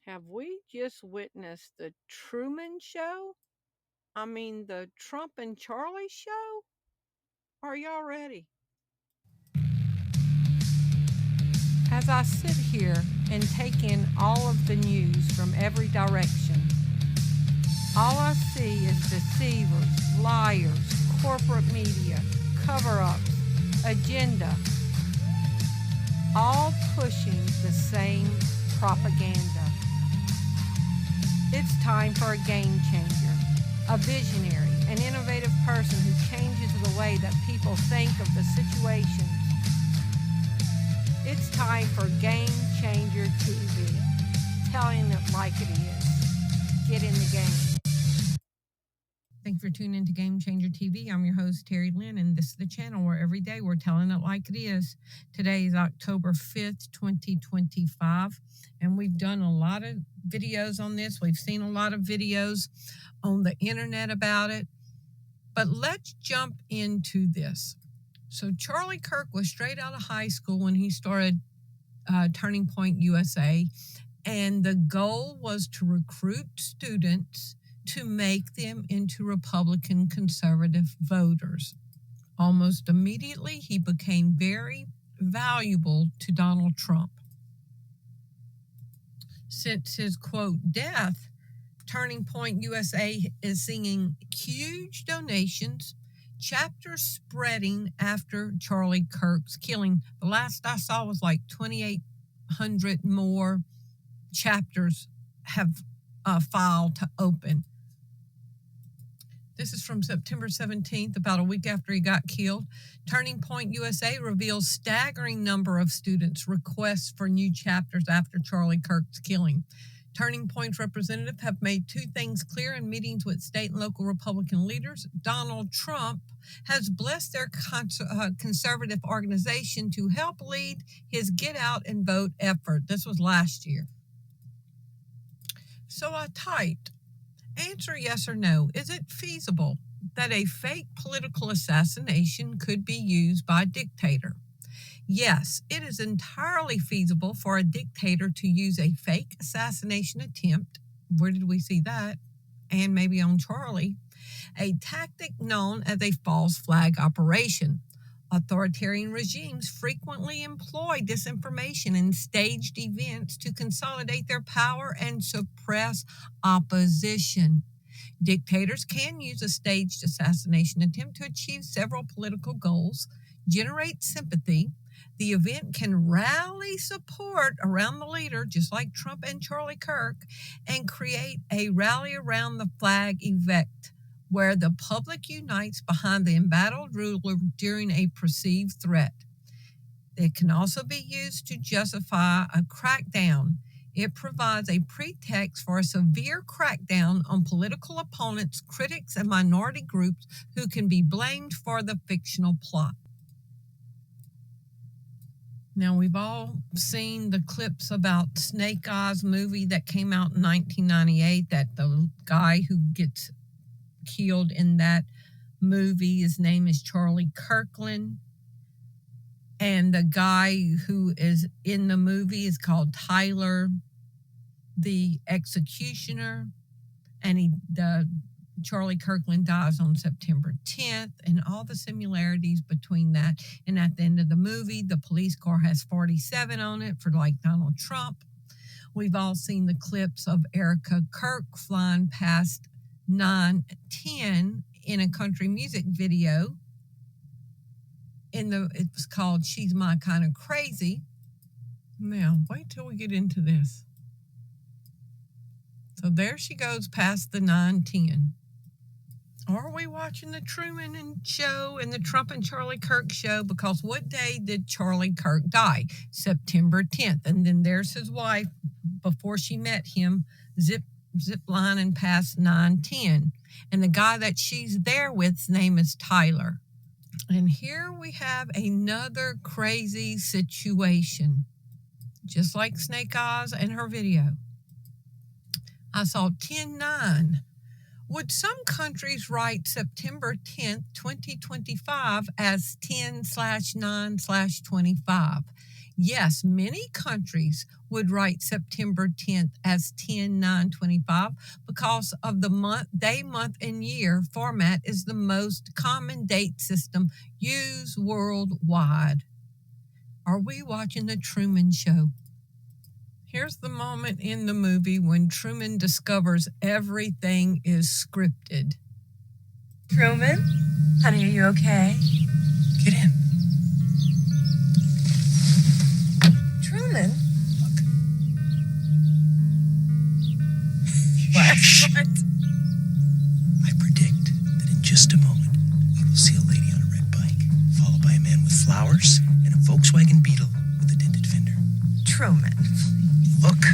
Have we just witnessed the Truman Show? I mean, the Trump and Charlie Show? Are y'all ready? As I sit here and take in all of the news from every direction, all I see is deceivers, liars, corporate media, cover-ups, agenda, all pushing the same propaganda. It's time for a game changer, a visionary, an innovative person who changes the way that people think of the situations. It's time for Game Changer TV, telling it like it is. Get in the game. Thank you for tuning into Game Changer TV. I'm your host, Terri Lynn, and this is the channel where every day we're telling it like it is. Today is October 5th, 2025, and we've done a lot of videos on this. We've seen a lot of videos on the internet about it, but let's jump into this. So Charlie Kirk was straight out of high school when he started Turning Point USA, and the goal was to recruit students to make them into Republican conservative voters. Almost immediately, he became very valuable to Donald Trump. Since his, quote, death, Turning Point USA is seeing huge donations, chapters spreading after Charlie Kirk's killing. The last I saw was like 2,800 more chapters have filed to open. This is from September 17th, about a week after he got killed. Turning Point USA reveals staggering number of students' requests for new chapters after Charlie Kirk's killing. Turning Point's representatives have made two things clear in meetings with state and local Republican leaders. Donald Trump has blessed their conservative organization to help lead his Get Out and Vote effort. This was last year. So I typed, answer yes or no. Is it feasible that a fake political assassination could be used by a dictator? Yes, it is entirely feasible for a dictator to use a fake assassination attempt. Where did we see that? And maybe on Charlie. A tactic known as a false flag operation. Authoritarian regimes frequently employ disinformation and staged events to consolidate their power and suppress opposition. Dictators can use a staged assassination attempt to achieve several political goals, generate sympathy. The event can rally support around the leader, just like Trump and Charlie Kirk, and create a rally around the flag effect, where the public unites behind the embattled ruler during a perceived threat. It can also be used to justify a crackdown. It provides a pretext for a severe crackdown on political opponents, critics, and minority groups who can be blamed for the fictional plot. Now, we've all seen the clips about Snake Eyes movie that came out in 1998, that the guy who gets killed in that movie, his name is Charlie Kirkland, and the guy who is in the movie is called Tyler the Executioner, and Charlie Kirkland dies on September 10th, and all the similarities between that. And at the end of the movie, the police car has 47 on it for like Donald Trump. We've all seen the clips of Erica Kirk flying past 9/10 in a country music video. It was called She's My Kind of Crazy. Now, wait till we get into this. So there she goes past the 9/10. Are we watching the Truman show and the Trump and Charlie Kirk show? Because what day did Charlie Kirk die? September 10th. And then there's his wife before she met him, zip lining past 9/10. And the guy that she's there with's name is Tyler. And here we have another crazy situation, just like Snake Eyes and her video. I saw 10/9. Would some countries write September 10th, 2025 as 10/9/25? Yes, many countries would write September 10th as 10/9/25 because of the month, day, month, and year format is the most common date system used worldwide. Are we watching the Truman Show? Here's the moment in the movie when Truman discovers everything is scripted. Truman? Honey, are you okay? Get in. Truman? Look. What? I predict that in just a moment, we will see a lady on a red bike, followed by a man with flowers and a Volkswagen Beetle with a dented fender. Truman. Look.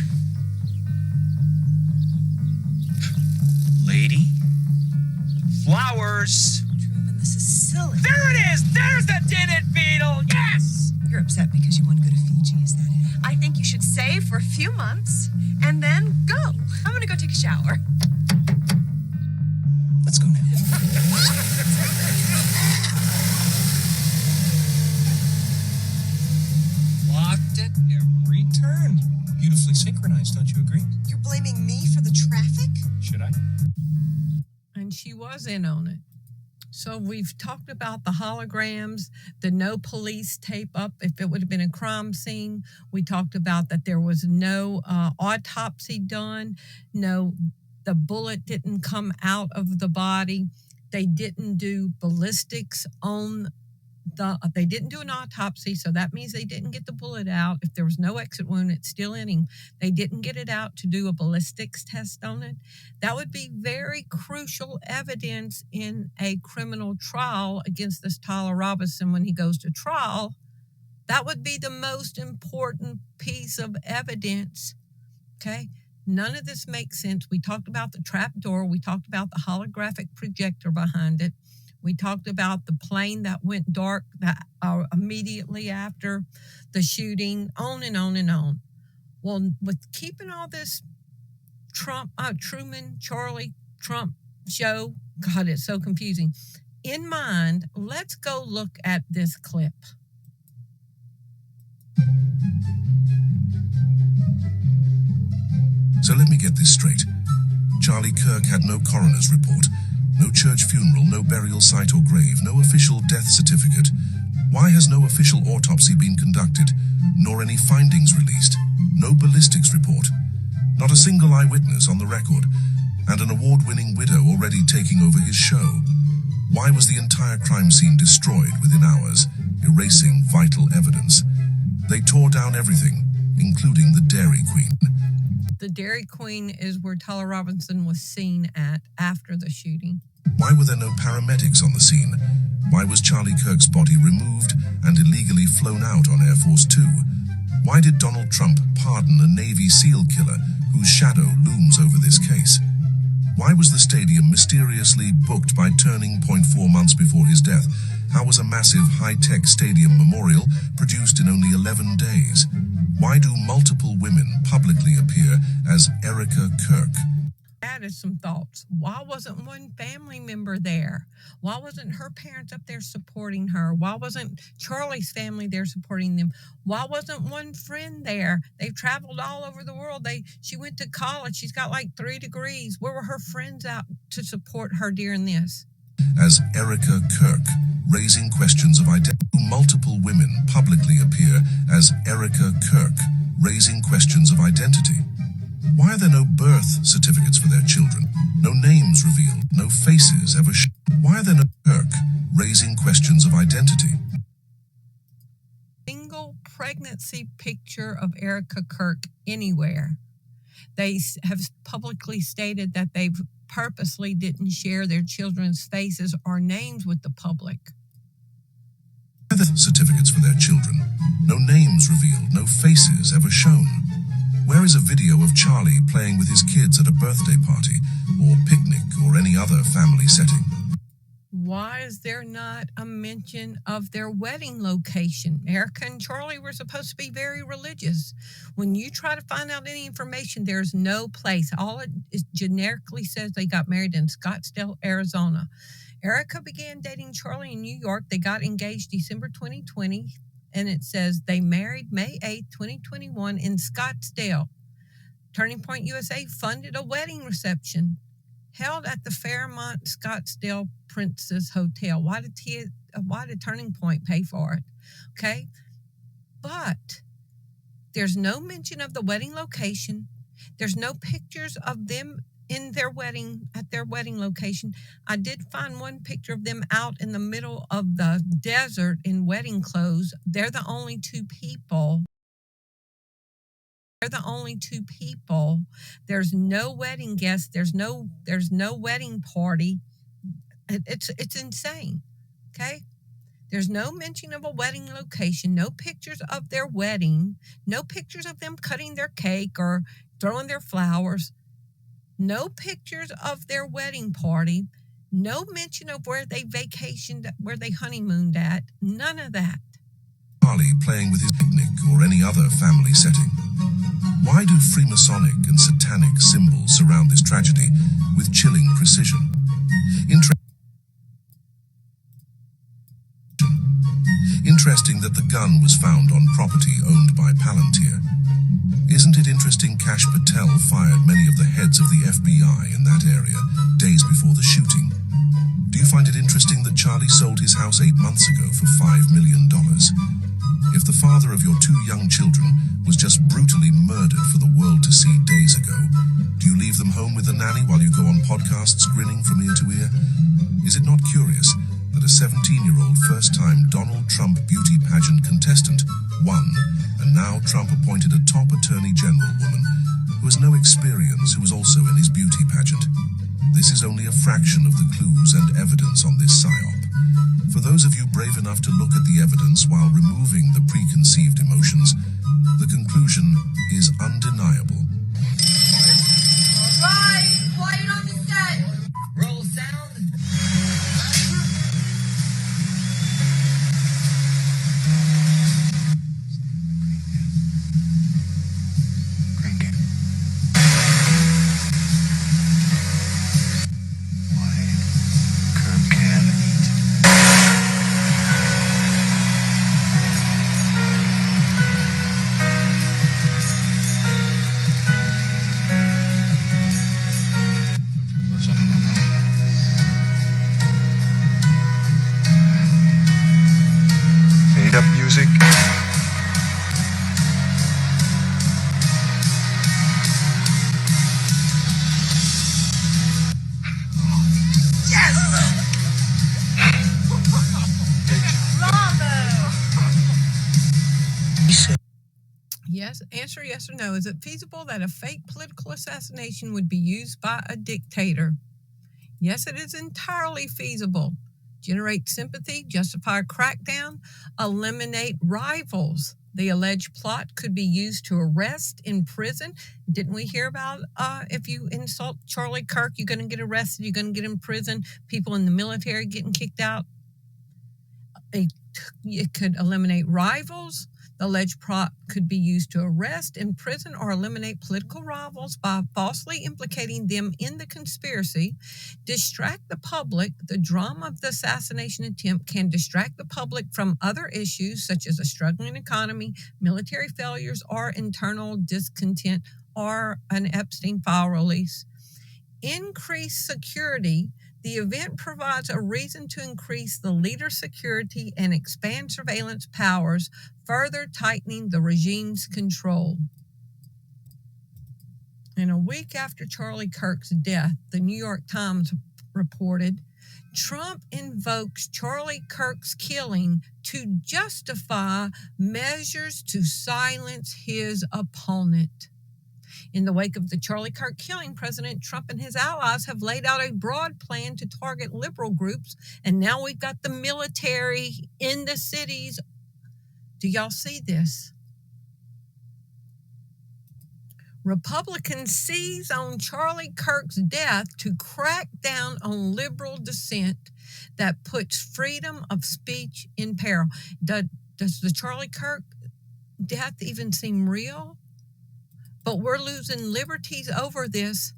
Lady. Flowers. Truman, this is silly. There it is! There's the dented beetle! Yes! You're upset because you want to go to Fiji, is that it? I think you should save for a few months and then go. I'm going to go take a shower. Let's go now. Locked at every turn. Beautifully synchronized, don't you agree? You're blaming me for the traffic? Should I? And she was in on it. So we've talked about the holograms, the no police tape up if it would have been a crime scene. We talked about that there was no autopsy done. No, the bullet didn't come out of the body. They didn't do ballistics on they didn't do an autopsy, so that means they didn't get the bullet out. If there was no exit wound, it's still in him. They didn't get it out to do a ballistics test on it. That would be very crucial evidence in a criminal trial against this Tyler Robinson when he goes to trial. That would be the most important piece of evidence. Okay? None of this makes sense. We talked about the trap door. We talked about the holographic projector behind it. We talked about the plane that went dark that immediately after the shooting, on and on and on. Well, with keeping all this Truman, Charlie, Trump show, God, it's so confusing, in mind, let's go look at this clip. So let me get this straight. Charlie Kirk had no coroner's report, no church funeral, no burial site or grave, no official death certificate. Why has no official autopsy been conducted, nor any findings released? No ballistics report. Not a single eyewitness on the record, and an award-winning widow already taking over his show. Why was the entire crime scene destroyed within hours, erasing vital evidence? They tore down everything, including the Dairy Queen. The Dairy Queen is where Tyler Robinson was seen at after the shooting. Why were there no paramedics on the scene? Why was Charlie Kirk's body removed and illegally flown out on Air Force Two? Why did Donald Trump pardon a Navy SEAL killer whose shadow looms over this case? Why was the stadium mysteriously booked by Turning Point 4 months before his death? How was a massive high-tech stadium memorial produced in only 11 days? Why do multiple women publicly appear as Erica Kirk? Added some thoughts. Why wasn't one family member there? Why wasn't her parents up there supporting her? Why wasn't Charlie's family there supporting them? Why wasn't one friend there? They've traveled all over the world. She went to college. She's got like 3 degrees. Where were her friends out to support her during this? As Erica Kirk, raising questions of identity. Multiple women publicly appear as Erica Kirk, raising questions of identity. Why are there no birth certificates for their children? No names revealed, no faces ever shown. Why are there no Kirk, raising questions of identity? Single pregnancy picture of Erica Kirk anywhere. They have publicly stated that they purposely didn't share their children's faces or names with the public. Certificates for their children. No names revealed, no faces ever shown. Where is a video of Charlie playing with his kids at a birthday party or picnic or any other family setting? Why is there not a mention of their wedding location? Erica and Charlie were supposed to be very religious. When you try to find out any information, there's no place. All it generically says they got married in Scottsdale, Arizona. Erica began dating Charlie in New York. They got engaged December 2020. and it says they married May 8th, 2021 in Scottsdale. Turning Point USA funded a wedding reception held at the Fairmont Scottsdale Princess Hotel. Why did Turning Point pay for it? Okay. But there's no mention of the wedding location. There's no pictures of them at their wedding location. I did find one picture of them out in the middle of the desert in wedding clothes. They're the only two people. There's no wedding guests. There's no wedding party. It's insane. Okay. There's no mention of a wedding location, no pictures of their wedding, no pictures of them cutting their cake or throwing their flowers, no pictures of their wedding party, no mention of where they vacationed, where they honeymooned at, none of that. Charlie playing with his picnic or any other family setting. Why do Freemasonic and satanic symbols surround this tragedy with chilling precision? Interesting that the gun was found on property owned by Palantir. Isn't it interesting Kash Patel fired many of the heads of the FBI in that area days before the shooting? Do you find it interesting that Charlie sold his house 8 months ago for $5 million? If the father of your 2 young children was just brutally murdered for the world to see days ago, do you leave them home with a nanny while you go on podcasts grinning from ear to ear? Is it not curious that a 17-year-old first-time Donald Trump beauty pageant contestant won, and now Trump appointed a top attorney general woman who has no experience who was also in his beauty pageant? This is only a fraction of the clues and evidence on this psyop. For those of you brave enough to look at the evidence while removing the preconceived emotions, the conclusion is undeniable. All right, quiet on the set. Roll sound. Made up music. Yes, answer yes or no. Is it feasible that a fake political assassination would be used by a dictator? Yes, it is entirely feasible. Generate sympathy, justify a crackdown, eliminate rivals. The alleged plot could be used to arrest, imprison. Didn't we hear about if you insult Charlie Kirk, you're going to get arrested, you're going to get in prison, people in the military getting kicked out? It could eliminate rivals. The alleged plot could be used to arrest, imprison, or eliminate political rivals by falsely implicating them in the conspiracy. Distract the public. The drama of the assassination attempt can distract the public from other issues such as a struggling economy, military failures, or internal discontent, or an Epstein file release. Increase security. The event provides a reason to increase the leader's security and expand surveillance powers, further tightening the regime's control. And a week after Charlie Kirk's death, the New York Times reported, Trump invokes Charlie Kirk's killing to justify measures to silence his opponent. In the wake of the Charlie Kirk killing, President Trump and his allies have laid out a broad plan to target liberal groups, and now we've got the military in the cities. Do y'all see this? Republicans seize on Charlie Kirk's death to crack down on liberal dissent that puts freedom of speech in peril. Does the Charlie Kirk death even seem real? But we're losing liberties over this.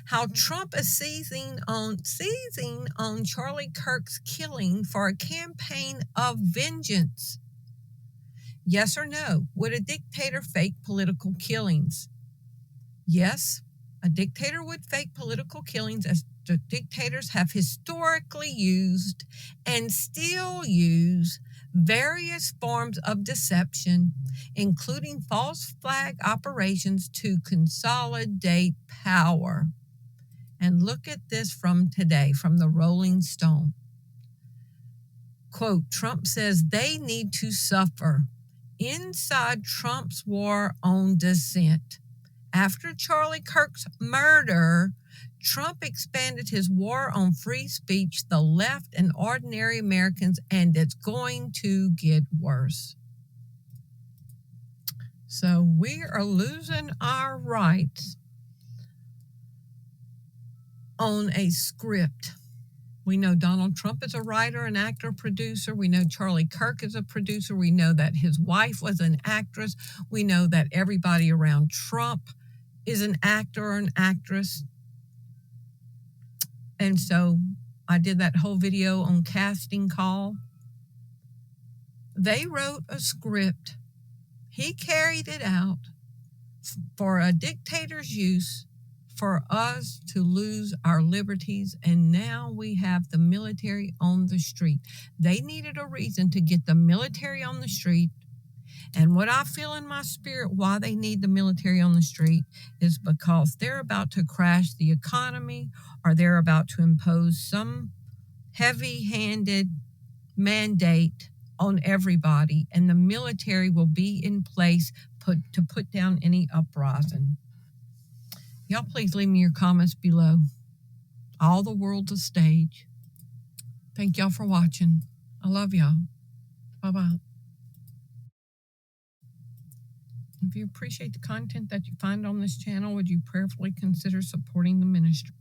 How Trump is seizing on Charlie Kirk's killing for a campaign of vengeance. Yes or no? Would a dictator fake political killings? Yes, a dictator would fake political killings, as dictators have historically used and still use various forms of deception, including false flag operations to consolidate power. And look at this from today, from the Rolling Stone. Quote, Trump says they need to suffer. Inside Trump's war on dissent. After Charlie Kirk's murder, Trump expanded his war on free speech, the left, and ordinary Americans, and it's going to get worse. So we are losing our rights on a script. We know Donald Trump is a writer, an actor, producer. We know Charlie Kirk is a producer. We know that his wife was an actress. We know that everybody around Trump is an actor or an actress. And so I did that whole video on casting call. They wrote a script. He carried it out for a dictator's use, for us to lose our liberties, and now we have the military on the street. They needed a reason to get the military on the street, and what I feel in my spirit why they need the military on the street is because they're about to crash the economy, or they're about to impose some heavy-handed mandate on everybody, and the military will be in place to put down any uprising. Y'all please leave me your comments below. All the world's a stage. Thank y'all for watching. I love y'all. Bye-bye. If you appreciate the content that you find on this channel, would you prayerfully consider supporting the ministry?